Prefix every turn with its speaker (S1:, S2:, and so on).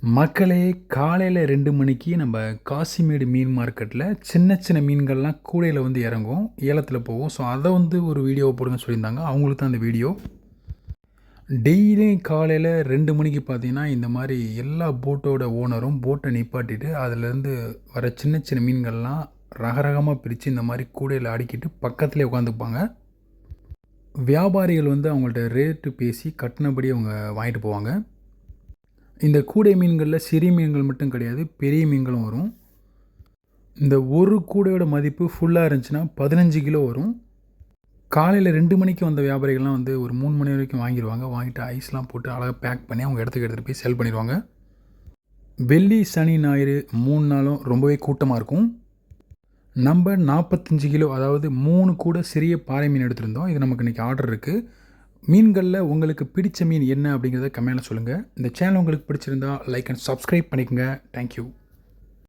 S1: மக்களே, காலையில 2 மணிக்கு நம்ம காசிமேடு மீன் மார்க்கெட்டில சின்ன சின்ன மீன்கள்லாம் கூடையில வந்து இறங்கும். ஏலத்தில போகும். ஸோ, அத வந்து ஒரு வீடியோவா போடுங்கன்னு சொல்லியிருந்தாங்க. அவங்களுக்கு தான் அந்த வீடியோ. டெய்லியும் காலையில 2 மணிக்கு பார்த்தீங்கன்னா, இந்த மாரி எல்லா போட்டோட ஓனரும் போட்ட நிப்பாட்டிட்டு, அதிலேருந்து வர சின்ன சின்ன மீன்கள்லாம் ரகரகமா பிரிச்சு இந்த மாரி கூடையில அடுக்கிட்டு பக்கத்திலேயே உட்காந்துப்பாங்க. வியாபாரிகள் வந்து அவங்கள்ட்ட ரேட்டு பேசி கட்டுனபடி அவங்க வாங்கிட்டு போவாங்க. இந்த கூடை மீன்கள்ல சிறிய மீன்கள் மட்டும் கிடையாது, பெரிய மீன்களும் வரும். இந்த ஒரு கூடையோட மதிப்பு ஃபுல்லா இருந்துச்சுன்னா 15 கிலோ வரும். காலையில 2 மணிக்கு வந்த வியாபாரிகள்லாம் வந்து ஒரு 3 மணி வரைக்கும் வாங்கிருவாங்க. வாங்கிட்டு ஐஸ்லாம் போட்டு அழகா பேக் பண்ணி அவங்க இடத்துக்கு எடுத்துட்டு போய் சேல் பண்ணிருவாங்க. வெள்ளி, சனி, ஞாயிறு 3 நாளும் ரொம்பவே கூட்டமா இருக்கும். நம்ப 45 கிலோ அதாவது 3 கூட சிறிய பாறை மீன் எடுத்திருந்தோம். இது நமக்கு இன்னைக்கு ஆர்டர் இருக்கு. மீன்கள்ல உங்களுக்கு பிடிச்ச மீன் என்ன அப்படிங்கிறத கமெண்ட்ல சொல்லுங்க. இந்த சேனல் உங்களுக்கு பிடிச்சிருந்தா லைக் அண்ட் சப்ஸ்கிரைப் பண்ணிக்கங்க. Thank you.